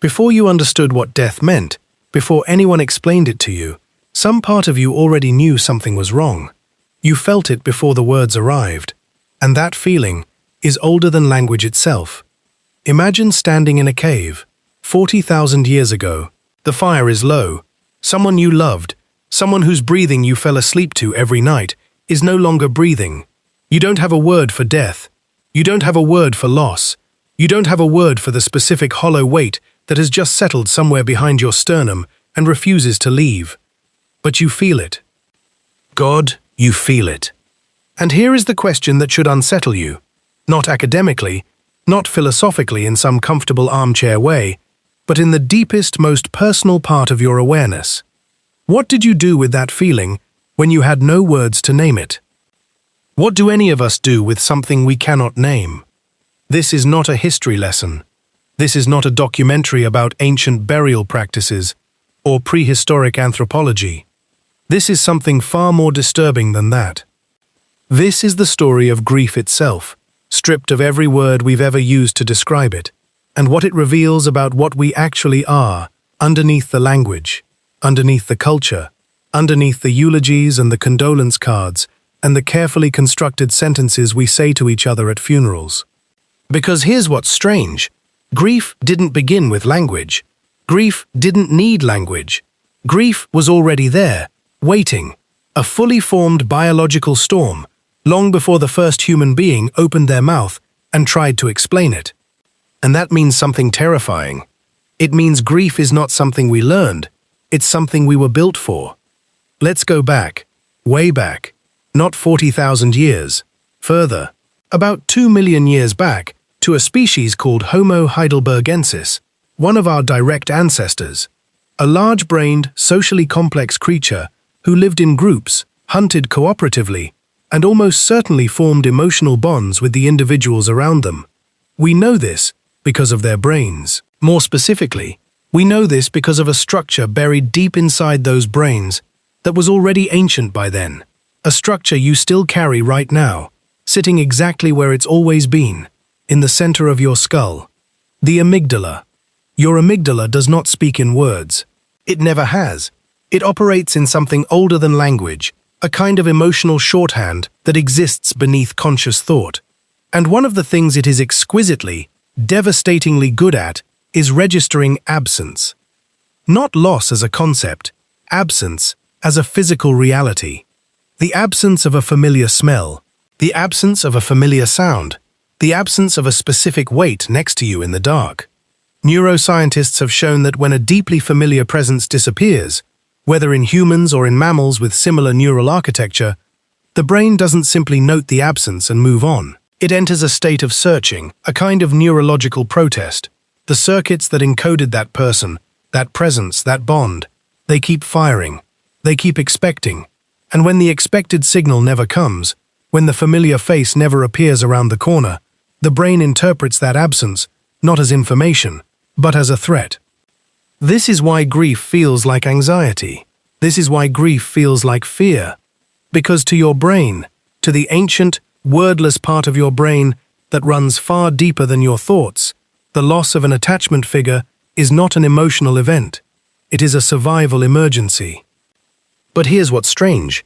Before you understood what death meant, before anyone explained it to you, some part of you already knew something was wrong. You felt it before the words arrived, and that feeling is older than language itself. Imagine standing in a cave, 40,000 years ago. The fire is low. Someone you loved, someone whose breathing you fell asleep to every night, is no longer breathing. You don't have a word for death. You don't have a word for loss. You don't have a word for the specific hollow weight that has just settled somewhere behind your sternum and refuses to leave. But you feel it. God, you feel it. And here is the question that should unsettle you. Not academically, not philosophically in some comfortable armchair way, but in the deepest, most personal part of your awareness. What did you do with that feeling when you had no words to name it? What do any of us do with something we cannot name? This is not a history lesson. This is not a documentary about ancient burial practices or prehistoric anthropology. This is something far more disturbing than that. This is the story of grief itself, stripped of every word we've ever used to describe it, and what it reveals about what we actually are, underneath the language, underneath the culture, underneath the eulogies and the condolence cards, and the carefully constructed sentences we say to each other at funerals. Because here's what's strange. Grief didn't begin with language. Grief didn't need language. Grief was already there, waiting, a fully formed biological storm, long before the first human being opened their mouth and tried to explain it. And that means something terrifying. It means grief is not something we learned, it's something we were built for. Let's go back, way back, not 40,000 years, further, about 2 million years back, to a species called Homo heidelbergensis, one of our direct ancestors, a large-brained, socially complex creature who lived in groups, hunted cooperatively, and almost certainly formed emotional bonds with the individuals around them. We know this because of their brains. More specifically, we know this because of a structure buried deep inside those brains that was already ancient by then, a structure you still carry right now, sitting exactly where it's always been, in the center of your skull. The amygdala. Your amygdala does not speak in words. It never has. It operates in something older than language, a kind of emotional shorthand that exists beneath conscious thought. And one of the things it is exquisitely, devastatingly good at is registering absence. Not loss as a concept, absence as a physical reality. The absence of a familiar smell, the absence of a familiar sound, the absence of a specific weight next to you in the dark. Neuroscientists have shown that when a deeply familiar presence disappears, whether in humans or in mammals with similar neural architecture, the brain doesn't simply note the absence and move on. It enters a state of searching, a kind of neurological protest. The circuits that encoded that person, that presence, that bond, they keep firing. They keep expecting. And when the expected signal never comes, when the familiar face never appears around the corner, the brain interprets that absence not as information, but as a threat. This is why grief feels like anxiety. This is why grief feels like fear. Because to your brain, to the ancient, wordless part of your brain that runs far deeper than your thoughts, the loss of an attachment figure is not an emotional event. It is a survival emergency. But here's what's strange.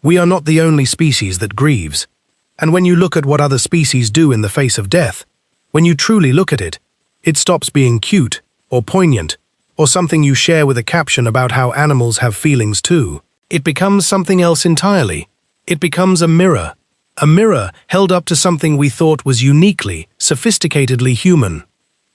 We are not the only species that grieves. And when you look at what other species do in the face of death, when you truly look at it, it stops being cute or poignant or something you share with a caption about how animals have feelings too. It becomes something else entirely. It becomes a mirror held up to something we thought was uniquely, sophisticatedly human.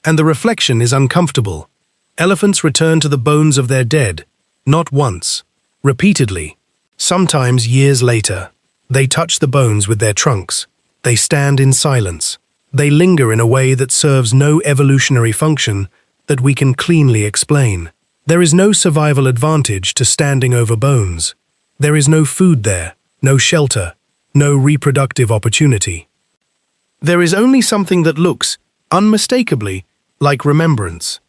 And the reflection is uncomfortable. Elephants return to the bones of their dead, not once, repeatedly, sometimes years later. They touch the bones with their trunks. They stand in silence. They linger in a way that serves no evolutionary function that we can cleanly explain. There is no survival advantage to standing over bones. There is no food there, no shelter, no reproductive opportunity. There is only something that looks, unmistakably, like remembrance.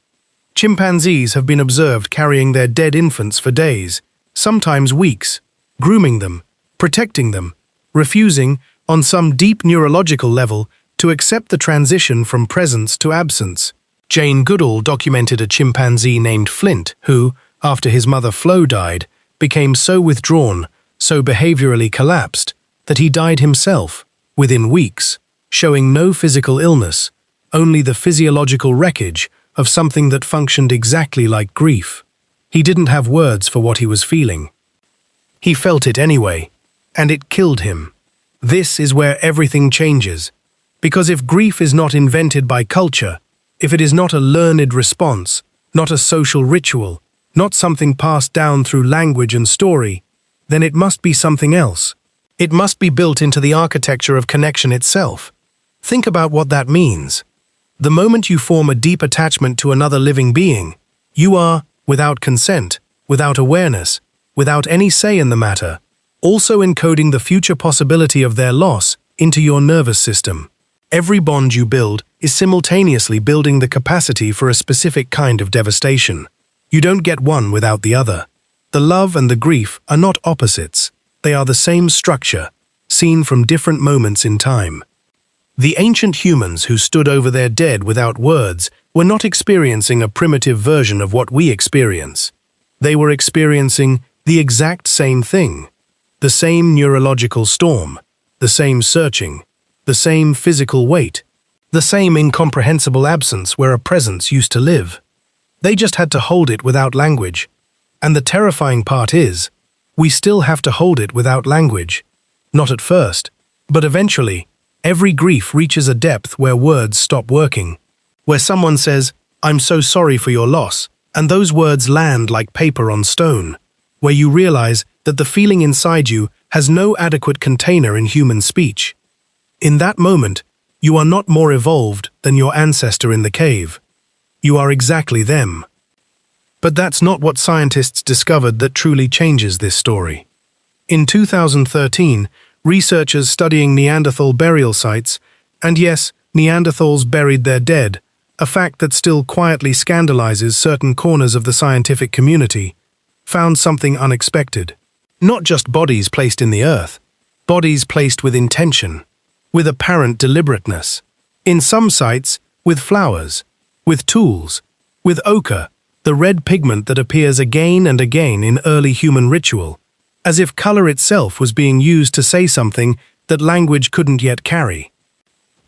Chimpanzees have been observed carrying their dead infants for days, sometimes weeks, grooming them, protecting them, refusing, on some deep neurological level, to accept the transition from presence to absence. Jane Goodall documented a chimpanzee named Flint who, after his mother Flo died, became so withdrawn, so behaviorally collapsed, that he died himself, within weeks, showing no physical illness, only the physiological wreckage of something that functioned exactly like grief. He didn't have words for what he was feeling. He felt it anyway, and it killed him. This is where everything changes, because if grief is not invented by culture, if it is not a learned response, not a social ritual, not something passed down through language and story, then it must be something else. It must be built into the architecture of connection itself. Think about what that means. The moment you form a deep attachment to another living being, you are, without consent, without awareness, without any say in the matter, also encoding the future possibility of their loss into your nervous system. Every bond you build is simultaneously building the capacity for a specific kind of devastation. You don't get one without the other. The love and the grief are not opposites. They are the same structure, seen from different moments in time. The ancient humans who stood over their dead without words were not experiencing a primitive version of what we experience. They were experiencing the exact same thing. The same neurological storm, the same searching, the same physical weight, the same incomprehensible absence where a presence used to live. They just had to hold it without language. And the terrifying part is, we still have to hold it without language. Not at first, but eventually, every grief reaches a depth where words stop working. Where someone says, "I'm so sorry for your loss," and those words land like paper on stone. Where you realize that the feeling inside you has no adequate container in human speech. In that moment, you are not more evolved than your ancestor in the cave. You are exactly them. But that's not what scientists discovered that truly changes this story. In 2013, researchers studying Neanderthal burial sites, and yes, Neanderthals buried their dead, a fact that still quietly scandalizes certain corners of the scientific community, found something unexpected. Not just bodies placed in the earth, bodies placed with intention, with apparent deliberateness. In some sites, with flowers, with tools, with ochre, the red pigment that appears again and again in early human ritual, as if color itself was being used to say something that language couldn't yet carry.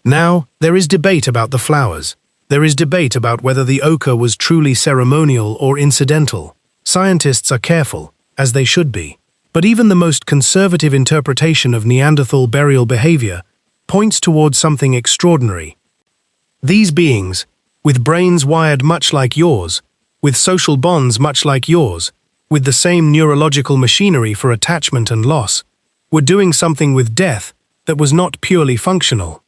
Now, there is debate about the flowers. There is debate about whether the ochre was truly ceremonial or incidental. Scientists are careful, as they should be. But even the most conservative interpretation of Neanderthal burial behavior points towards something extraordinary. These beings, with brains wired much like yours, with social bonds much like yours, with the same neurological machinery for attachment and loss, were doing something with death that was not purely functional.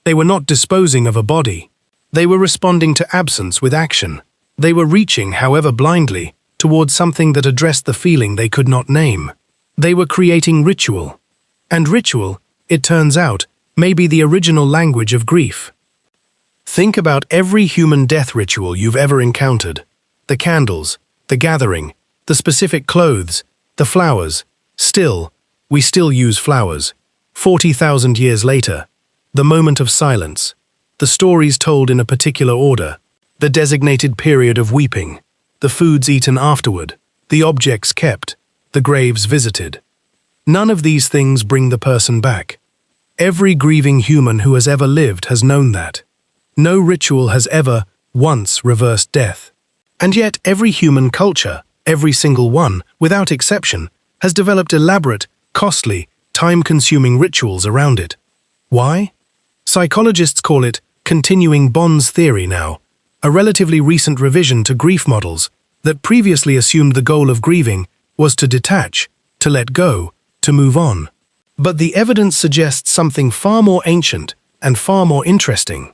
They were not disposing of a body. They were responding to absence with action. They were reaching, however blindly, towards something that addressed the feeling they could not name. They were creating ritual. And ritual, it turns out, may be the original language of grief. Think about every human death ritual you've ever encountered. The candles, the gathering, the specific clothes, the flowers. We still use flowers. 40,000 years later, the moment of silence, the stories told in a particular order, the designated period of weeping, the foods eaten afterward, the objects kept, the graves visited. None of these things bring the person back. Every grieving human who has ever lived has known that. No ritual has ever, once, reversed death. And yet every human culture, every single one, without exception, has developed elaborate, costly, time-consuming rituals around it. Why? Psychologists call it continuing bonds theory now, a relatively recent revision to grief models that previously assumed the goal of grieving was to detach, to let go, to move on. But the evidence suggests something far more ancient and far more interesting.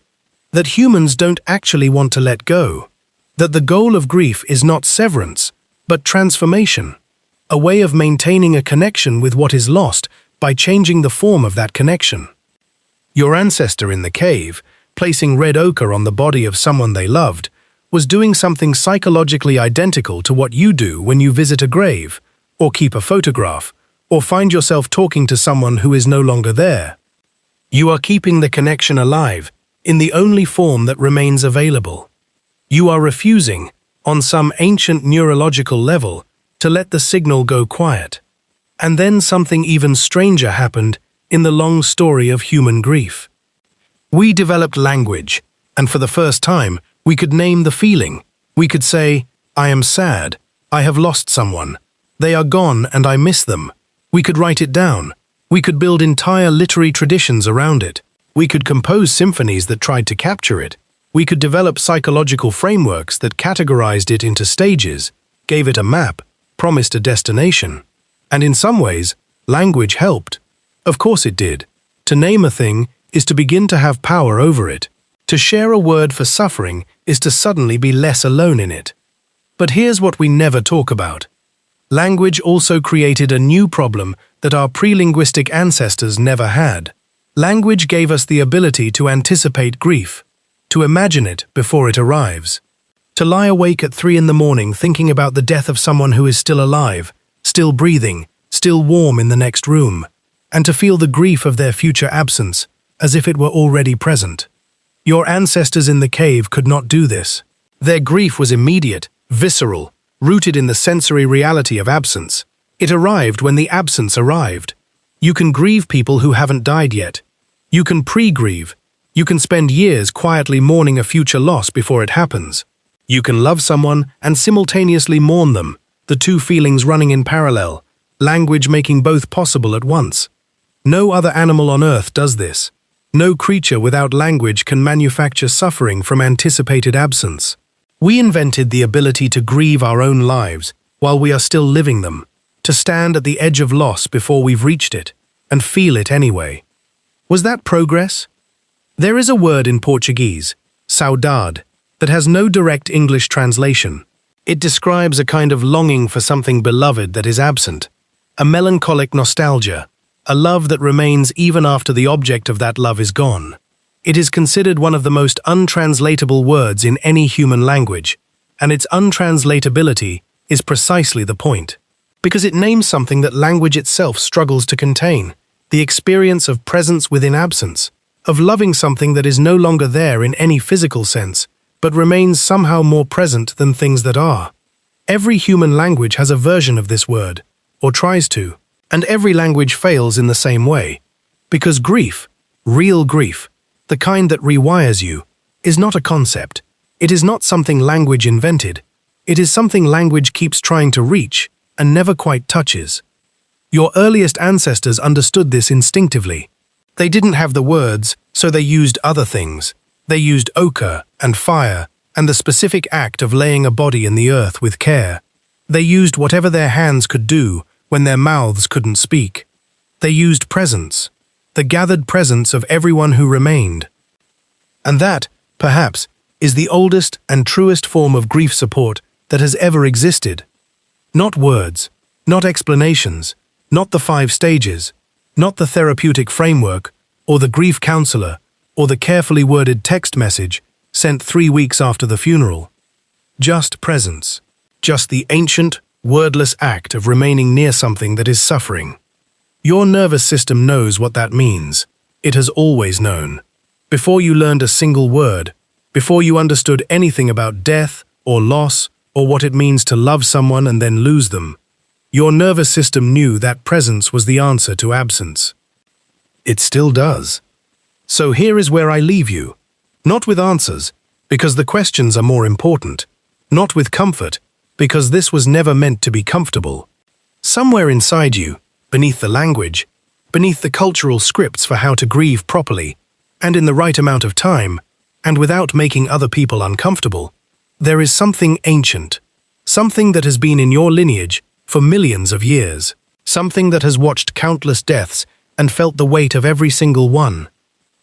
That humans don't actually want to let go. That the goal of grief is not severance, but transformation. A way of maintaining a connection with what is lost by changing the form of that connection. Your ancestor in the cave, placing red ochre on the body of someone they loved, was doing something psychologically identical to what you do when you visit a grave, or keep a photograph, or find yourself talking to someone who is no longer there. You are keeping the connection alive in the only form that remains available. You are refusing, on some ancient neurological level, to let the signal go quiet. And then something even stranger happened in the long story of human grief. We developed language, and for the first time, we could name the feeling. We could say, I am sad, I have lost someone, they are gone and I miss them. We could write it down. We could build entire literary traditions around it. We could compose symphonies that tried to capture it. We could develop psychological frameworks that categorized it into stages, gave it a map, promised a destination. And in some ways, language helped. Of course it did. To name a thing is to begin to have power over it. To share a word for suffering is to suddenly be less alone in it. But here's what we never talk about. Language also created a new problem that our pre-linguistic ancestors never had. Language gave us the ability to anticipate grief, to imagine it before it arrives, to lie awake at 3 in the morning thinking about the death of someone who is still alive, still breathing, still warm in the next room, and to feel the grief of their future absence as if it were already present. Your ancestors in the cave could not do this. Their grief was immediate, visceral, rooted in the sensory reality of absence. It arrived when the absence arrived. You can grieve people who haven't died yet. You can pre-grieve. You can spend years quietly mourning a future loss before it happens. You can love someone and simultaneously mourn them, the two feelings running in parallel, language making both possible at once. No other animal on Earth does this. No creature without language can manufacture suffering from anticipated absence. We invented the ability to grieve our own lives while we are still living them, to stand at the edge of loss before we've reached it, and feel it anyway. Was that progress? There is a word in Portuguese, saudade, that has no direct English translation. It describes a kind of longing for something beloved that is absent, a melancholic nostalgia, a love that remains even after the object of that love is gone. It is considered one of the most untranslatable words in any human language, and its untranslatability is precisely the point, because it names something that language itself struggles to contain, the experience of presence within absence, of loving something that is no longer there in any physical sense, but remains somehow more present than things that are. Every human language has a version of this word, or tries to, and every language fails in the same way, because grief, real grief, the kind that rewires you, is not a concept. It is not something language invented. It is something language keeps trying to reach and never quite touches. Your earliest ancestors understood this instinctively. They didn't have the words, so they used other things. They used ochre and fire and the specific act of laying a body in the earth with care. They used whatever their hands could do when their mouths couldn't speak. They used presence, the gathered presence of everyone who remained. And that, perhaps, is the oldest and truest form of grief support that has ever existed. Not words, not explanations, not the 5 stages, not the therapeutic framework, or the grief counselor, or the carefully worded text message sent 3 weeks after the funeral. Just presence, just the ancient, wordless act of remaining near something that is suffering. Your nervous system knows what that means. It has always known. Before you learned a single word, before you understood anything about death or loss or what it means to love someone and then lose them, your nervous system knew that presence was the answer to absence. It still does. So here is where I leave you. Not with answers, because the questions are more important. Not with comfort, because this was never meant to be comfortable. Somewhere inside you, beneath the language, beneath the cultural scripts for how to grieve properly, and in the right amount of time, and without making other people uncomfortable, there is something ancient, something that has been in your lineage for millions of years, something that has watched countless deaths and felt the weight of every single one,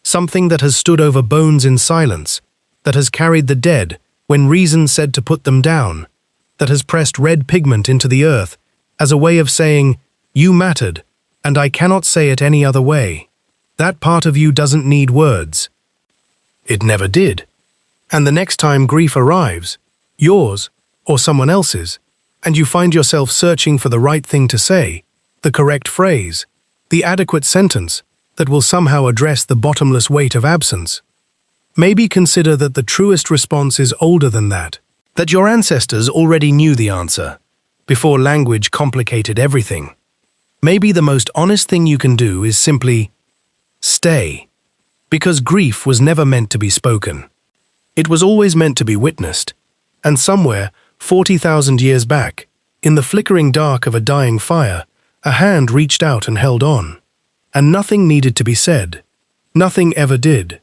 something that has stood over bones in silence, that has carried the dead when reason said to put them down, that has pressed red pigment into the earth as a way of saying, "You mattered, and I cannot say it any other way." That part of you doesn't need words. It never did. And the next time grief arrives, yours or someone else's, and you find yourself searching for the right thing to say, the correct phrase, the adequate sentence that will somehow address the bottomless weight of absence, Maybe consider that the truest response is older than that your ancestors already knew the answer, before language complicated everything. Maybe the most honest thing you can do is simply stay, because grief was never meant to be spoken. It was always meant to be witnessed, and somewhere, 40,000 years back, in the flickering dark of a dying fire, a hand reached out and held on. And nothing needed to be said. Nothing ever did.